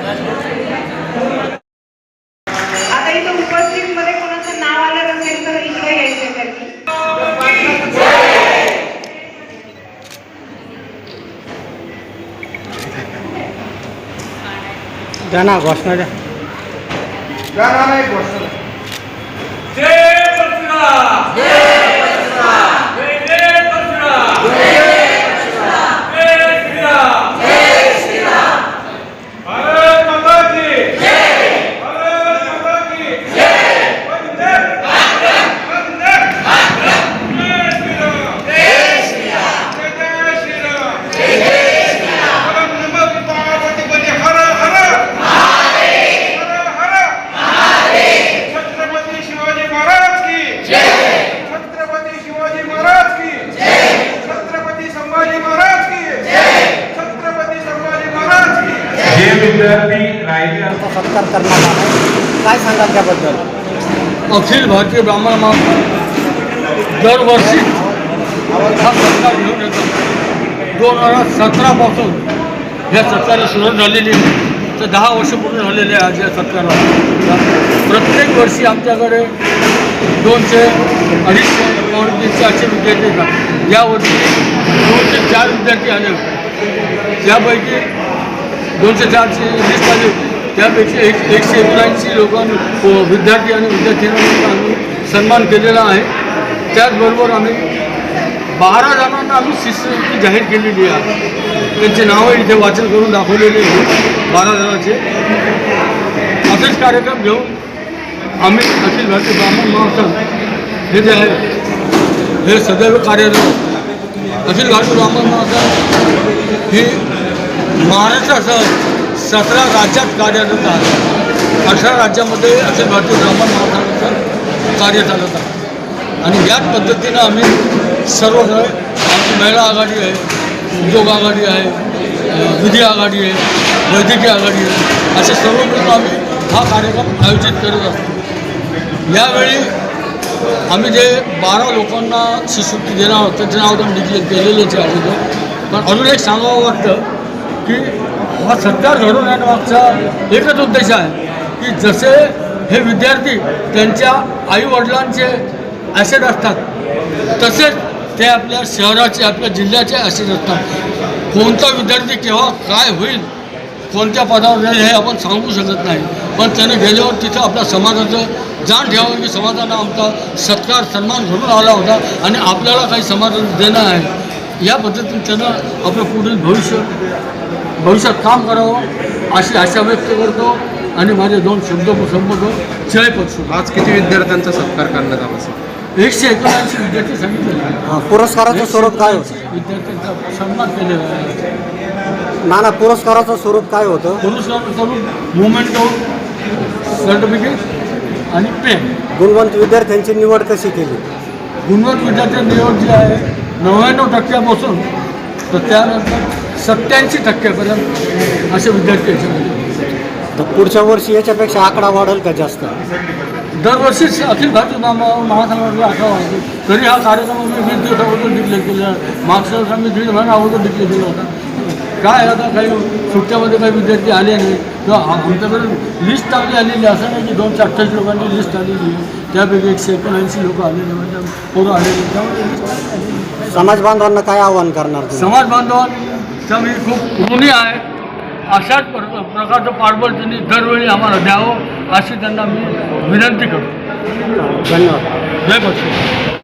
आता इथं उपस्थित मध्ये कोणाचं नाव आलं नसेल तर इकडे यायचं त्यांनी. द्या ना घोषणा द्या. जय परशुराम. जय परशुराम. जय जय परशुराम. जय परशुराम. जय श्रीराम. जय श्रीराम. भारत माता की जय. भारत माता की जय. वंदे वंदे जय श्रीराम. जय श्रीराम. जय श्रीराम. जय श्रीराम. ओम नमः पार्वती पते हर हर महादेव. हर हर महादेव. छत्रपती शिवाजी महाराज की जय. छत्रपती शिवाजी महाराज की जय. छत्रपती संभाजी महाराज की जय. छत्रपती संभाजी महाराज की जय. जे विद्यार्थी राहिले आता सत्कार करण्यात आला आहे. काय सांगाल त्याबद्दल? अखिल भारतीय ब्राह्मण महासंघ दरवर्षी हा सत्कार घेऊन येतो. 2017पासून ह्या सत्काराला सुरुवात झालेली आहे. तर 10 वर्ष पूर्ण झालेले आहे आज या सत्काराला. प्रत्येक वर्षी आमच्याकडे 200, 250, 300 विद्यार्थी येतात. यावर्षी 204 विद्यार्थी आले होते. त्यापैकी 204ची लिस्ट आली होती. त्यापैकी 179 लोकांनी विद्यार्थी आणि विद्यार्थ्यांना आम्ही सन्मान केलेला आहे. त्याचबरोबर आम्ही 12 जणांना आम्ही शिष्यवृत्ती जाहीर केलेली आहे. त्यांचे नावं इथे वाचन करून दाखवलेले आहे 12 जणांचे. असेच कार्यक्रम घेऊन आम्ही अखिल भारतीय ब्राह्मण महासंघ हे जे आहे हे सदैव कार्यरत आहे. अखिल भारतीय ब्राह्मण महासंघ ही महाराष्ट्रासह 17 राज्यात कार्यरत आहे. 18 राज्यामध्ये अखिल भारतीय ब्राह्मण महासंघाचं कार्य चालत आहे. आणि याच पद्धतीनं आम्ही सर्वकडे आमची महिला आघाडी आहे, उद्योग आघाडी आहे, विधी आघाडी आहे, वैद्यकीय आघाडी आहे, असे सर्व मिळून आम्ही हा कार्यक्रम आयोजित करत असतो. यावेळी आम्ही जे 12 लोकांना शिष्यवृत्ती देणार आहोत त्यांचं नाव तर डिक्लेअर केलेलेच आहे अगोदर. पण अजून एक सांगावं वाटतं की हा सत्कार घडवून येण्यामागचा एकच उद्देश आहे की जसे हे विद्यार्थी त्यांच्या आईवडिलांचे ॲसेट असतात तसेच ते आपल्या शहराचे आपल्या जिल्ह्याचे ॲसेट असतात. कोणता विद्यार्थी केव्हा काय होईल कोणत्या पदावर जाईल हे आपण सांगू शकत नाही. पण त्याने गेल्यावर तिथं आपल्या समाजाचं जाण ठेवावं की समाजाला आमचा सत्कार सन्मान घडून आला होता आणि आपल्याला काही समाजाला देणं आहे. या पद्धतीने त्यानं आपलं पुढील भविष्यात काम करावं अशी आशा व्यक्त करतो. आणि माझे 2 शब्द संबोधतो. जय परशुराम. आज किती विद्यार्थ्यांचा सत्कार करण्यात आला असेल? 179 विद्यार्थी सांगितले. पुरस्काराचं स्वरूप काय होतं? विद्यार्थ्यांचा सन्मान केलेला आहे. नाना, पुरस्काराचं स्वरूप काय होतं? पुरस्कार स्वरूप मुवमेंट सर्टिफिकेट आणि पेन. गुणवंत विद्यार्थ्यांची निवड कशी केली? गुणवंत विद्यार्थी निवड जी आहे 99% तर त्यानंतर 87% असे विद्यार्थी याच्यामध्ये. तर पुढच्या वर्षी याच्यापेक्षा आकडा वाढेल का जास्त? दरवर्षीच अखिल भारतीय महासंघाला आठवा वाढतो. तरी हा कार्यक्रम आम्ही 20 दिवस अगोदर डिक्लेअर केला. मागच्या वर्षी आम्ही 1.5 महिना अगोदर डिक्लेअर केला होता. काय आता काही सुट्ट्यामध्ये काही विद्यार्थी आले नाही किंवा आमच्याकडे लिस्ट चांगली आलेली असं नाही की 228 लोकांची लिस्ट आलेली आहे. त्यापैकी 179 लोक आलेले म्हणजे पोरं आलेले. त्यामुळे समाज बांधवांना काय आवाहन करणार? समाज बांधवांचा मी खूप ऋणी आहे. अशाच प्रकारचं पाठबळ त्यांनी दरवेळी आम्हाला द्यावं अशी त्यांना मी विनंती करतो. धन्यवाद. जय परशुराम.